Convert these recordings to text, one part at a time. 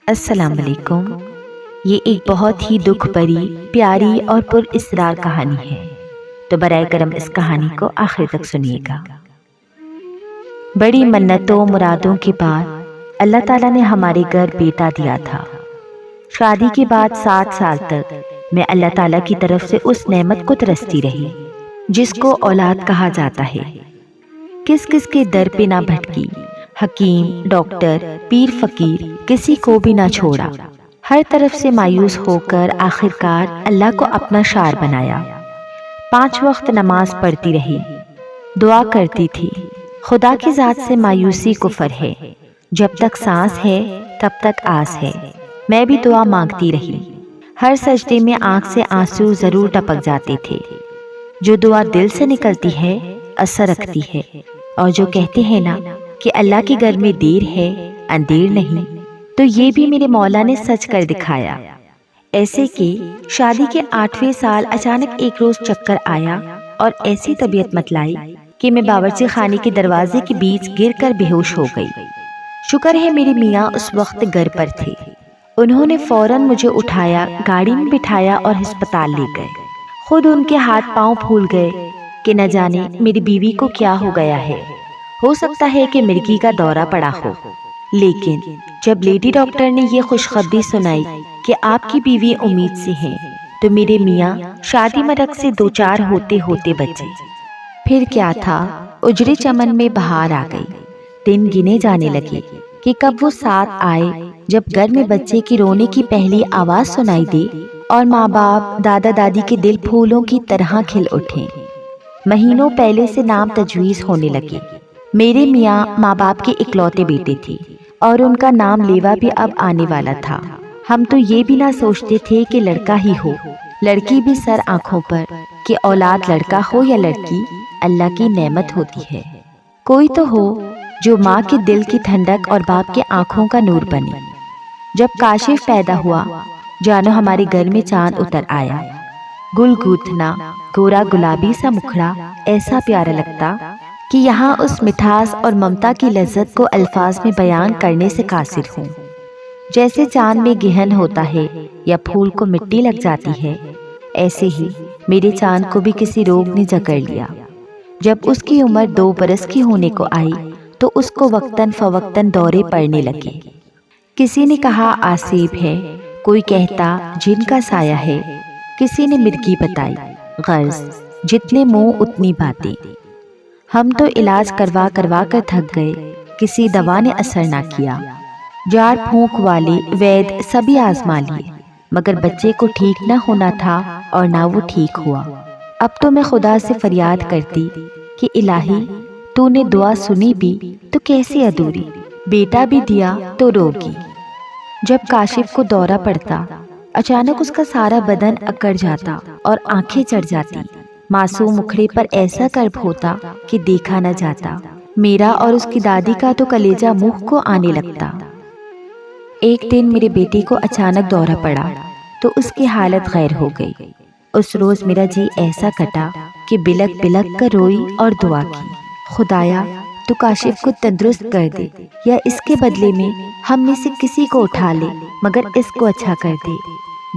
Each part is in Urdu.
السلام علیکم۔ یہ ایک بہت ہی دکھ بھری، پیاری اور پر اسرار کہانی ہے، تو برائے کرم اس کہانی کو آخر تک سنیے گا۔ بڑی منتوں مرادوں کے بعد اللہ تعالیٰ نے ہمارے گھر بیٹا دیا تھا۔ شادی کے بعد 7 سال تک میں اللہ تعالیٰ کی طرف سے اس نعمت کو ترستی رہی جس کو اولاد کہا جاتا ہے۔ کس کس کے در پہ نہ بھٹکی، حکیم، ڈاکٹر، پیر، فقیر، کسی کو بھی نہ چھوڑا۔ ہر طرف سے مایوس ہو کر آخرکار اللہ کو اپنا شعار بنایا۔ 5 وقت نماز پڑھتی رہی، دعا کرتی تھی، خدا کی ذات سے مایوسی کفر ہے، جب تک سانس ہے تب تک آس ہے۔ میں بھی دعا مانگتی رہی، ہر سجدے میں آنکھ سے آنسو ضرور ٹپک جاتے تھے۔ جو دعا دل سے نکلتی ہے اثر رکھتی ہے، اور جو کہتے ہیں نا کہ اللہ کے گھر میں دیر ہے اندھیر نہیں، تو یہ بھی میرے مولا نے سچ کر دکھایا۔ ایسے کہ شادی کے 8ویں سال اچانک ایک روز چکر آیا اور ایسی طبیعت متلائی کہ میں باورچی خانے کے دروازے کے بیچ گر کر بے ہوش ہو گئی۔ شکر ہے میرے میاں اس وقت گھر پر تھے، انہوں نے فوراً مجھے اٹھایا، گاڑی میں بٹھایا اور ہسپتال لے گئے۔ خود ان کے ہاتھ پاؤں پھول گئے کہ نہ جانے میری بیوی کو کیا ہو گیا ہے، ہو سکتا ہے کہ مرگی کا دورہ پڑا ہو۔ لیکن جب لیڈی ڈاکٹر نے یہ خوشخبری سنائی کہ آپ کی بیوی امید سے ہے، تو میرے میاں شادی مرگ سے 2-4 ہوتے ہوتے بچے۔ پھر کیا تھا، اجڑے چمن میں بہار آ گئی۔ دن گنے جانے لگے کہ کب وہ ساتھ آئے جب گھر میں بچے کی رونے کی پہلی آواز سنائی دے اور ماں باپ، دادا دادی کے دل پھولوں کی طرح کھل اٹھیں۔ مہینوں پہلے سے نام تجویز ہونے لگے۔ میرے میاں ماں باپ کے اکلوتے بیٹے تھے اور ان کا نام لیوا بھی اب آنے والا تھا۔ ہم تو یہ بھی نہ سوچتے تھے کہ لڑکا ہی ہو، لڑکی بھی سر آنکھوں پر، کہ اولاد لڑکا ہو یا لڑکی اللہ کی نعمت ہوتی ہے۔ کوئی تو ہو جو ماں کے دل کی ٹھنڈک اور باپ کے آنکھوں کا نور بنے۔ جب کاشف پیدا ہوا، جانو ہمارے گھر میں چاند اتر آیا۔ گل گوتھنا، گورا گلابی سا مکھڑا ایسا پیارا لگتا کہ یہاں اس مٹھاس اور ممتا کی لذت کو الفاظ میں بیان کرنے سے قاصر ہوں۔ جیسے چاند میں گہن ہوتا ہے یا پھول کو مٹی لگ جاتی ہے، ایسے ہی میرے چاند کو بھی کسی روگ نے جکڑ لیا۔ جب اس کی عمر 2 برس کی ہونے کو آئی تو اس کو وقتاً فوقتاً دورے پڑنے لگے۔ کسی نے کہا آسیب ہے، کوئی کہتا جن کا سایہ ہے، کسی نے مرگی بتائی، غرض جتنے منہ اتنی باتیں۔ ہم تو علاج کروا کر تھک گئے، کسی دوا نے اثر نہ کیا۔ جاڑ پھونک والے وید سبھی آزما لیے، مگر بچے کو ٹھیک نہ ہونا تھا اور نہ وہ ٹھیک ہوا۔ اب تو میں خدا سے فریاد کرتی کہ الہی تو نے دعا سنی بھی تو کیسی ادھوری، بیٹا بھی دیا تو روگی۔ جب کاشف کو دورہ پڑتا، اچانک اس کا سارا بدن اکڑ جاتا اور آنکھیں چڑھ جاتی۔ معصوم مکھڑے پر ایسا کرب ہوتا کہ دیکھا نہ جاتا۔ میرا اور اس کی دادی کا تو کلیجہ منہ کو آنے لگتا۔ ایک دن میرے بیٹے کو اچانک دورہ پڑا تو اس کی حالت غیر ہو گئی۔ اس روز میرا جی ایسا کٹا کہ بلک بلک کر روئی اور دعا کی، خدایا تو کاشف کو تندرست کر دے، یا اس کے بدلے میں ہم میں سے کسی کو اٹھا لے، مگر اس کو اچھا کر دے۔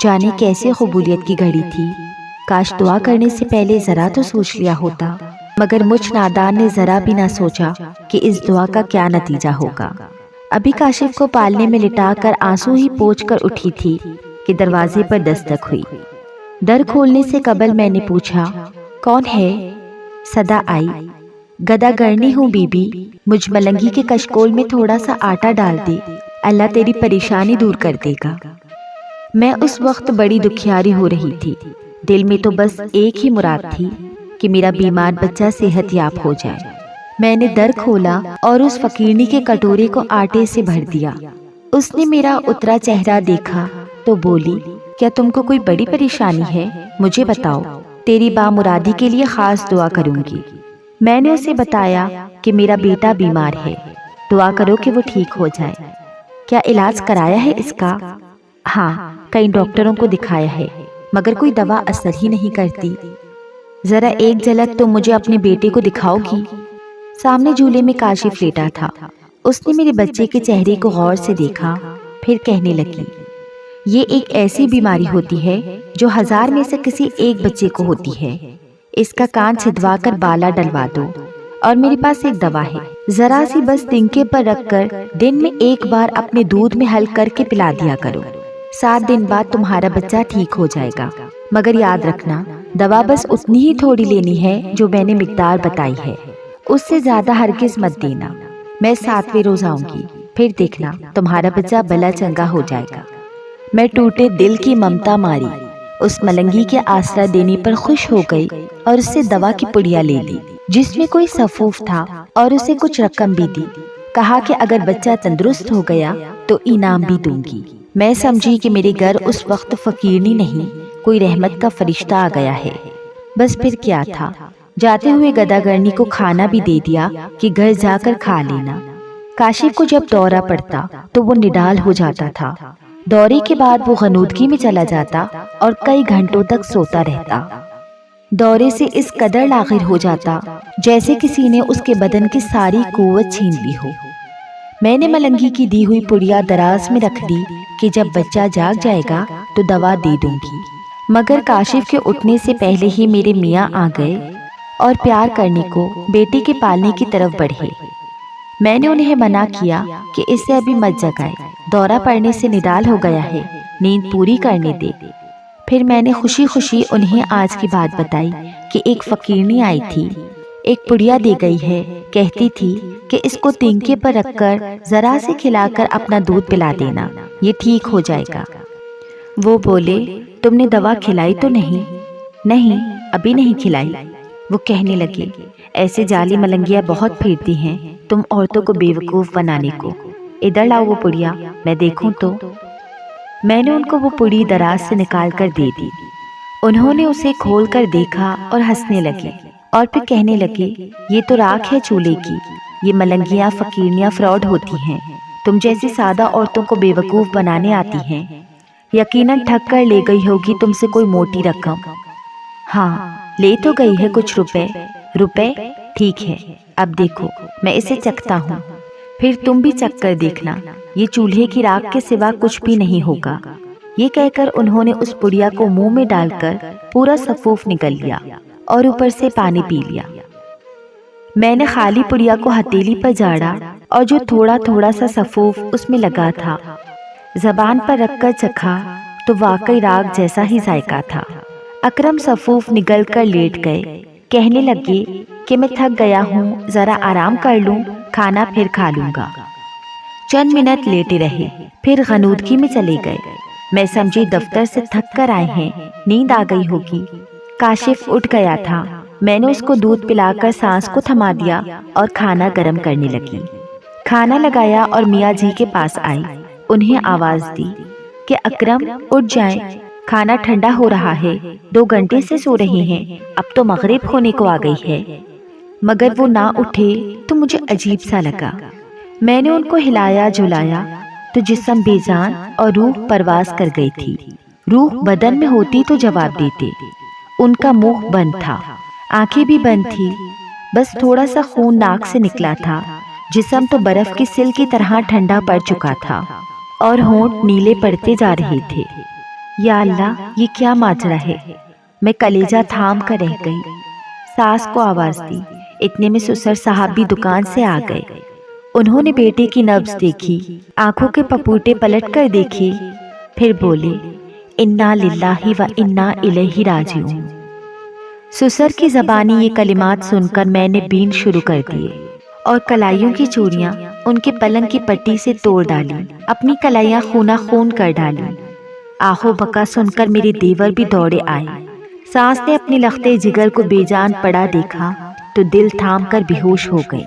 جانے کیسے قبولیت کی گھڑی تھی، کاش دعا کرنے سے پہلے ذرا تو سوچ لیا ہوتا، مگر مجھ نادان نے ذرا بھی نہ سوچا کہ اس دعا کا کیا نتیجہ ہوگا۔ ابھی کاشف کو پالنے میں لٹا کر آنسو ہی پوچھ کر اٹھی تھی کہ دروازے پر دستک ہوئی۔ در کھولنے سے قبل میں نے پوچھا، کون ہے؟ صدا آئی، گدا گرنی ہوں بی بی، مجھ ملنگی کے کشکول میں تھوڑا سا آٹا ڈال دے، اللہ تیری پریشانی دور کر دے گا۔ میں اس وقت بڑی دکھیاری ہو رہی تھی، دل میں تو بس ایک ہی مراد تھی کہ میرا بیمار بچہ صحت یاب ہو جائے۔ میں نے در کھولا اور اس فقیرنی کے کٹورے کو آٹے سے بھر دیا۔ اس نے میرا اترا چہرہ دیکھا تو بولی، کیا تم کو کوئی بڑی پریشانی ہے؟ مجھے بتاؤ، تیری بامرادی کے لیے خاص دعا کروں گی۔ میں نے اسے بتایا کہ میرا بیٹا بیمار ہے، دعا کرو کہ وہ ٹھیک ہو جائے۔ کیا علاج کرایا ہے اس کا؟ ہاں، کئی ڈاکٹروں کو دکھایا ہے، مگر کوئی دوا اثر ہی نہیں کرتی۔ ذرا ایک جھلک تو مجھے اپنے بیٹے کو دکھاؤ گی؟ سامنے جھولے میں کاشف لیٹا تھا۔ اس نے میرے بچے کے چہرے کو غور سے دیکھا پھر کہنے لگی، یہ ایک ایسی بیماری ہوتی ہے جو 1000 میں سے کسی ایک بچے کو ہوتی ہے۔ اس کا کان چھدوا کر بالا ڈلوا دو، اور میرے پاس ایک دوا ہے، ذرا سی بس تنکے پر رکھ کر دن میں ایک بار اپنے دودھ میں حل کر کے پلا دیا کرو۔ 7 دن بعد تمہارا بچہ ٹھیک ہو جائے گا، مگر یاد رکھنا دوا بس اتنی ہی تھوڑی لینی ہے جو میں نے مقدار بتائی ہے، اس سے زیادہ ہرگز مت دینا۔ میں 7ویں روز آؤں گی، پھر دیکھنا تمہارا بچہ بلا چنگا ہو جائے گا۔ میں ٹوٹے دل کی ممتا ماری اس ملنگی کے آسرا دینے پر خوش ہو گئی اور اس سے دوا کی پڑیا لے لی، جس میں کوئی سفوف تھا، اور اسے کچھ رقم بھی دی۔ کہا کہ اگر بچہ تندرست ہو گیا تو انعام بھی دوں گی۔ میں سمجھی کہ میرے گھر اس وقت فقیرنی نہیں، کوئی رحمت کا فرشتہ آ گیا ہے۔ بس پھر کیا تھا، جاتے ہوئے گداگرنی کو کھانا بھی دے دیا کہ گھر جا کر کھا لینا۔ کاشف کو جب دورہ پڑتا تو وہ نڈال ہو جاتا تھا۔ دورے کے بعد وہ غنودگی میں چلا جاتا اور کئی گھنٹوں تک سوتا رہتا۔ دورے سے اس قدر لاغر ہو جاتا جیسے کسی نے اس کے بدن کی ساری قوت چھین لی ہو۔ میں نے ملنگی کی دی ہوئی پڑیا دراز میں رکھ دی کہ جب بچہ جاگ جائے گا تو دوا دے دوں گی، مگر کاشف کے اٹھنے سے پہلے ہی میرے میاں آ گئے اور پیار کرنے کو بیٹے کے پالنے کی طرف بڑھے۔ میں نے انہیں منع کیا کہ اسے ابھی مت جگائے، دورہ پڑنے سے نڈال ہو گیا ہے، نیند پوری کرنے دے۔ پھر میں نے خوشی خوشی انہیں آج کی بات بتائی کہ ایک فقیرنی آئی تھی، ایک پڑیا دے گئی ہے، کہتی تھی کہ اس کو تنکے پر رکھ کر ذرا سے کھلا کر اپنا دودھ پلا دینا، یہ ٹھیک ہو جائے گا۔ وہ بولے، تم نے دوا کھلائی تو نہیں؟ نہیں، ابھی نہیں کھلائی۔ وہ کہنے لگے، ایسے جعلی ملنگیاں بہت پھرتی ہیں تم عورتوں کو بیوقوف بنانے کو۔ ادھر لاؤ وہ پڑیا، میں دیکھوں تو۔ میں نے ان کو وہ پڑی دراز سے نکال کر دے دی۔ انہوں نے اسے کھول کر دیکھا اور ہنسنے لگے، اور پھر کہنے لگے، یہ تو راکھ ہے چولہے کی، یہ ملنگیاں فقیرنیاں فراڈ ہوتی ہیں، تم جیسی سادہ عورتوں کو بیوقوف بنانے آتی ہیں۔ یقیناً ٹھگ کر لے گئی ہوگی تم سے کوئی موٹی رقم۔ ہاں، لے تو گئی ہے کچھ روپے۔ روپے؟ ٹھیک ہے، اب دیکھو میں اسے چکھتا ہوں، پھر تم بھی چکھ کر دیکھنا، یہ چولہے کی راکھ کے سوا کچھ بھی نہیں ہوگا۔ یہ کہہ کر انہوں نے اس پڑیا کو منہ میں ڈال کر پورا سفوف نگل لیا اور اوپر سے پانی پی لیا۔ میں نے خالی پڑیا کو ہتھیلی پر جاڑا اور جو تھوڑا تھوڑا سا سفوف اس میں لگا تھا زبان پر رکھ کر چکھا تو واقعی راکھ جیسا ہی ذائقہ تھا۔ اکرم سفوف نگل کر لیٹ گئے، کہنے لگے کہ میں تھک گیا ہوں، ذرا آرام کر لوں، کھانا پھر کھا لوں گا۔ چند منٹ لیٹے رہے، پھر غنودگی میں چلے گئے۔ میں سمجھی دفتر سے تھک کر آئے ہیں، نیند آ گئی ہوگی۔ کاشف اٹھ گیا تھا، میں نے اس کو دودھ پلا کر سانس کو تھما دیا اور کھانا گرم کرنے لگی۔ کھانا لگایا اور میاں جی کے پاس آئی، انہیں آواز دی کہ اکرم اٹھ جائیں، کھانا ٹھنڈا ہو رہا ہے، 2 گھنٹے سے سو رہے ہیں، اب تو مغرب ہونے کو آ گئی ہے۔ مگر وہ نہ اٹھے تو مجھے عجیب سا لگا۔ میں نے ان کو ہلایا جلایا تو جسم بے جان اور روح پرواز کر گئی تھی۔ روح بدن میں ہوتی تو جواب دیتے۔ ان کا منہ بند تھا، آنکھیں بھی بند تھی، بس تھوڑا سا خون ناک سے نکلا تھا۔ جسم تو برف کی سل کی طرح ٹھنڈا پڑ چکا تھا اور ہونٹ نیلے پڑتے جا رہے تھے۔ یا اللہ، یہ کیا ماجرا ہے؟ میں کلیجہ تھام کر رہ گئی۔ ساس کو آواز دی، اتنے میں سسر صاحب بھی دکان سے آ گئے۔ انہوں نے بیٹے کی نبض دیکھی، آنکھوں کے پپوٹے پلٹ کر دیکھے، پھر بولے، انا للہ و انا الیہ راجعون۔ سسر کی زبانی یہ کلمات سن کر میں نے بین شروع کر دیے اور کلائیوں کی چوڑیاں ان کے پلنگ کی پٹی سے توڑ ڈالی، اپنی کلائیاں خونا خون کر ڈالی۔ آہو بکا سن کر میرے دیور بھی دوڑے آئے۔ ساس نے اپنی لختے جگر کو بے جان پڑا دیکھا تو دل تھام کر بیہوش ہو گئی۔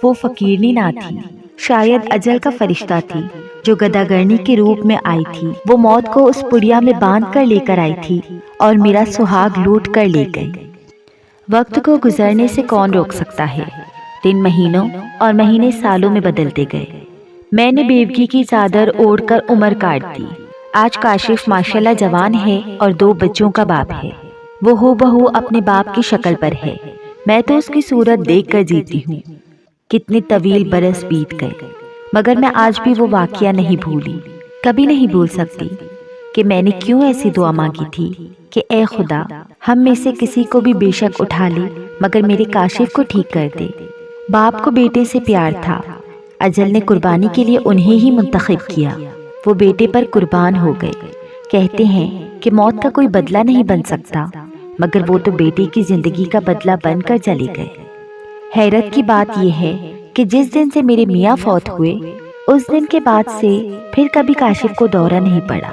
وہ فقیرنی نہ تھی، شاید اجل کا فرشتہ تھی جو گداگرنی کے روپ میں آئی تھی۔ وہ موت کو اس پڑیا میں باندھ کر لے کر آئی تھی اور میرا سہاگ لوٹ کر لے گئی۔ وقت کو گزرنے سے کون روک سکتا ہے؟ دن مہینوں اور مہینے سالوں میں بدلتے گئے۔ میں نے بیوگی کی چادر اوڑھ کر عمر کاٹ دی۔ آج کاشف ماشاءاللہ جوان ہے اور 2 بچوں کا باپ ہے۔ وہ ہو بہو اپنے باپ کی شکل پر ہے۔ میں تو اس کی صورت دیکھ کر جیتی ہوں۔ کتنے طویل برس بیت گئے، مگر میں آج بھی وہ واقعہ نہیں بھولی۔ کبھی نہیں بھول سکتی کہ میں نے کیوں ایسی دعا مانگی تھی کہ اے خدا، ہم میں سے کسی کو بھی بے شک اٹھا لے مگر میرے کاشف کو ٹھیک کر دے۔ باپ کو بیٹے سے پیار تھا، اجل نے قربانی کے لیے انہیں ہی منتخب کیا، وہ بیٹے پر قربان ہو گئے۔ کہتے ہیں کہ موت کا کوئی بدلہ نہیں بن سکتا، مگر وہ تو بیٹے کی زندگی کا بدلہ بن کر چلے گئے۔ حیرت کی بات یہ ہے کہ جس دن سے میرے میاں فوت ہوئے، اس دن کے بعد سے پھر کبھی کاشف کو دورہ نہیں پڑا۔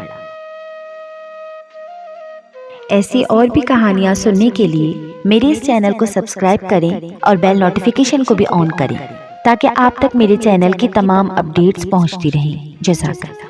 ایسی اور بھی کہانیاں سننے کے لیے میرے اس چینل کو سبسکرائب کریں اور بیل نوٹیفیکیشن کو بھی آن کریں تاکہ آپ تک میرے چینل کی تمام اپڈیٹس پہنچتی رہیں۔ جزاک اللہ۔